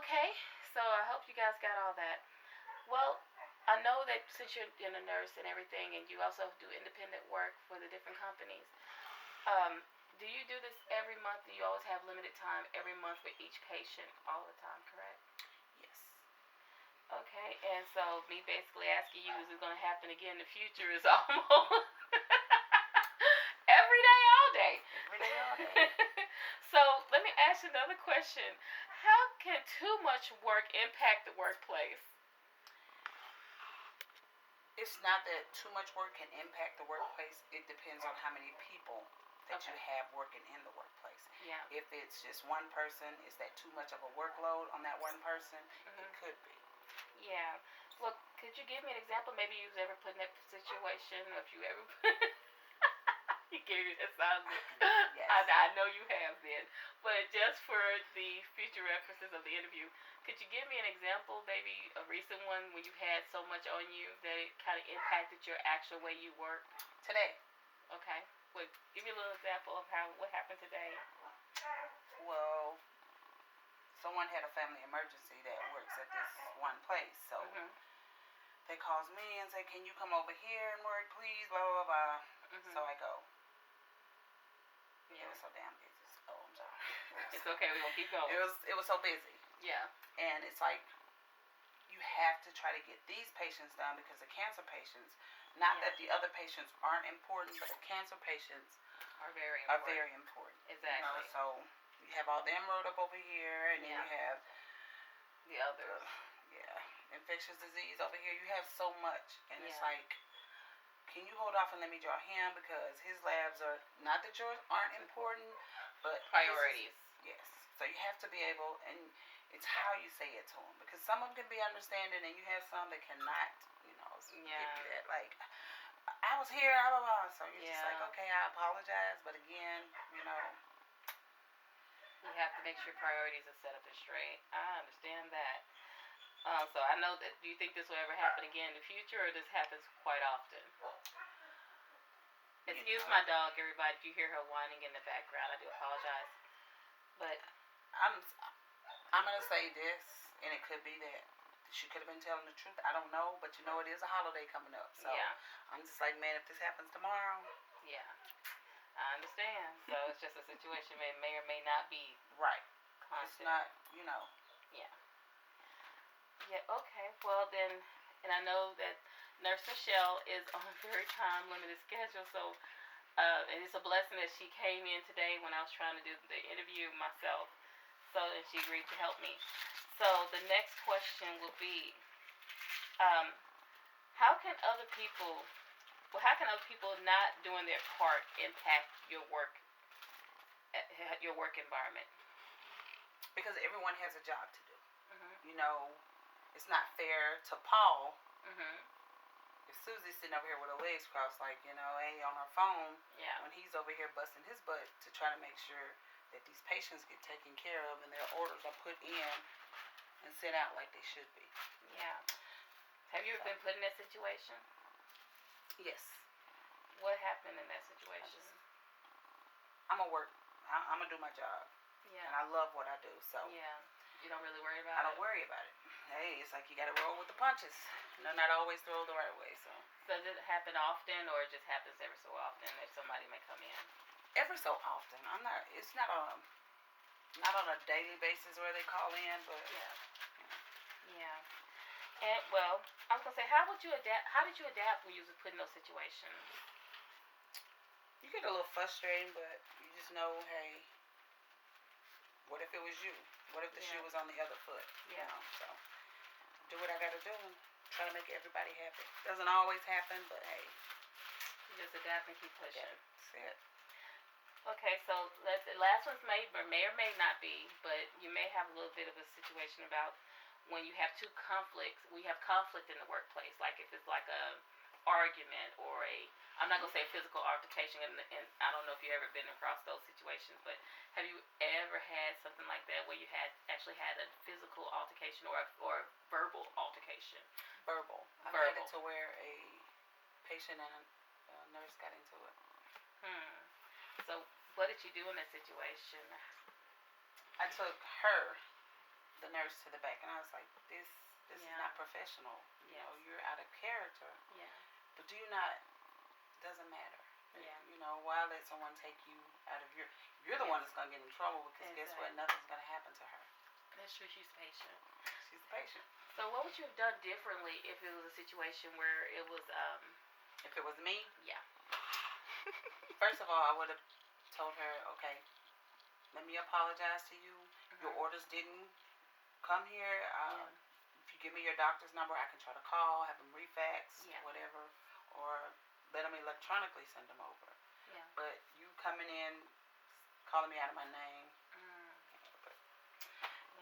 Okay, so I hope you guys got all that. Well, I know that since you're a nurse and everything, and you also do independent work for the different companies, um, do you do this every month? Do you always have limited time every month with each patient all the time, correct? Yes. Okay, and so me basically asking you, is it going to happen again in the future is almost every day, all day. Every day, all day. So let me ask you another question. How can too much work impact the workplace? It's not that too much work can impact the workplace. It depends on how many people that you have working in the workplace. Yeah. If it's just one person, is that too much of a workload on that one person? It could be. Yeah. Well, could you give me an example? Maybe you've ever put in that situation, or if you ever you gave me that sound. Yes. I know you have then. But just for the future references of the interview, could you give me an example, maybe a recent one when you had so much on you that it kind of impacted your actual way you work? Today. Okay. Well, give me a little example of what happened today. Well, someone had a family emergency that works at this one place, so they calls me and say, "Can you come over here and work, please?" Blah blah blah. So I go. Yeah. It was so damn busy. Oh, I'm sorry. It's okay. We're gonna keep going. It was so busy. Yeah. And it's like you have to try to get these patients done because the cancer patients. Not that the other patients aren't important, but the cancer patients are very important. Exactly. You know, so you have all them rolled up over here, and then you have the other infectious disease over here. You have so much, and it's like, can you hold off and let me draw him because his labs are not that yours aren't important, but priorities. Yes. So you have to be able, and it's how you say it to them because some of them can be understanding, and you have some that cannot. You know, give you that like. I was here, blah, blah, blah. So you're just like, okay, I apologize, but again, you know. You have to make sure priorities are set up and straight. I understand that. So I know that. Do you think this will ever happen again in the future, or this happens quite often? Excuse my dog, everybody. If you hear her whining in the background, I do apologize. But I'm gonna say this, and it could be that she could have been telling the truth. I don't know, but you know it is a holiday coming up, so I'm just like, man, if this happens tomorrow, I understand. So it's just a situation that may or may not be right. Constant. It's not, you know. Yeah. Okay. Well then, and I know that Nurse Michelle is on a very time limited schedule, so and it's a blessing that she came in today when I was trying to do the interview myself. So and she agreed to help me. So the next question will be, how can other people not doing their part impact your work environment? Because everyone has a job to do. You know, it's not fair to Paul. If Susie's sitting over here with her legs crossed, like, you know, on her phone, when he's over here busting his butt to try to make sure that these patients get taken care of and their orders are put in and sent out like they should be. Yeah. Have you ever been put in that situation? Yes. What happened in that situation? I'm going to do my job. Yeah. And I love what I do, so. Yeah. You don't really worry about it? I don't worry about it. Hey, it's like you got to roll with the punches. You know, not always throw the right way, so. Does it happen often, or it just happens every so often that somebody may come in? Every so often. It's not on a daily basis where they call in, but. Yeah. And, well, I was going to say, how did you adapt when you was put in those situations? You get a little frustrating, but you just know, hey, what if it was you? What if the shoe was on the other foot? Yeah. You know, so do what I got to do and try to make everybody happy. Doesn't always happen, but hey. You just adapt and keep pushing. That's it. Okay, so the last one's may or may not be, but you may have a little bit of a situation about when you have two conflicts. We have conflict in the workplace, like if it's like a argument or I'm not going to say physical altercation, and I don't know if you've ever been across those situations, but have you ever had something like that where you actually had a physical altercation or a verbal altercation? Verbal. I've had it to where a patient and a nurse got into it. So what did you do in that situation? I took her the nurse to the back, and I was like, this is not professional. You know, you're out of character. Yeah. But do you not? Doesn't matter. Yeah. You know, why let someone take you out of you're the one that's gonna get in trouble, because guess what? Nothing's gonna happen to her. That's true. She's patient. She's patient. So what would you have done differently if it was a situation where it was If it was me? Yeah. First of all, I would have told her, okay, let me apologize to you. Your orders didn't come here. If you give me your doctor's number, I can try to call, have them refax, whatever, or let them electronically send them over. Yeah. But you coming in, calling me out of my name.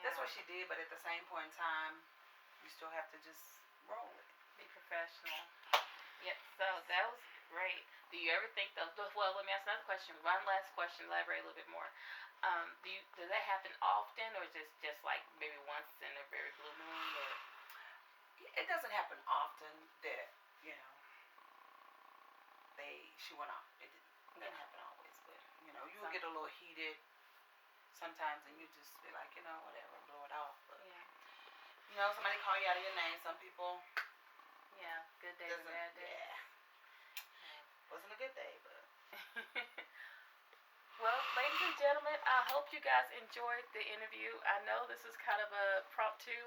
That's what she did, but at the same point in time, you still have to just roll it. Be professional. Yep, so that was great. Do you ever think, well, let me ask another question. One last question, elaborate a little bit more. Does that happen often, or is it just like maybe once in a very blue moon? Or? It doesn't happen often that, she went off. It doesn't happen always, but, you will get a little heated sometimes, and you just be like, whatever, blow it off. But, somebody call you out of your name. Some people. Yeah, good day, bad day. Yeah. Wasn't a good day, but. Well, ladies and gentlemen, I hope you guys enjoyed the interview. I know this is kind of a impromptu.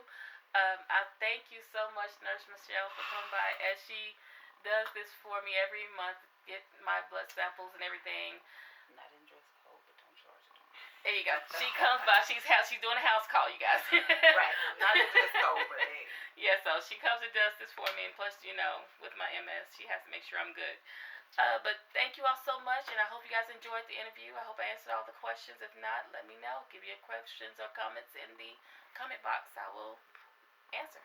I thank you so much, Nurse Michelle, for coming by, as she does this for me every month, get my blood samples and everything. Not in dress code, but don't charge it. There you go. She comes by. She's doing a house call, you guys. Right. Not in dress code, but hey. Yeah, so she comes and does this for me, and plus, with my MS, she has to make sure I'm good. But thank you all so much, and I hope you guys enjoyed the interview. I hope I answered all the questions. If not, let me know. Give your questions or comments in the comment box. I will answer.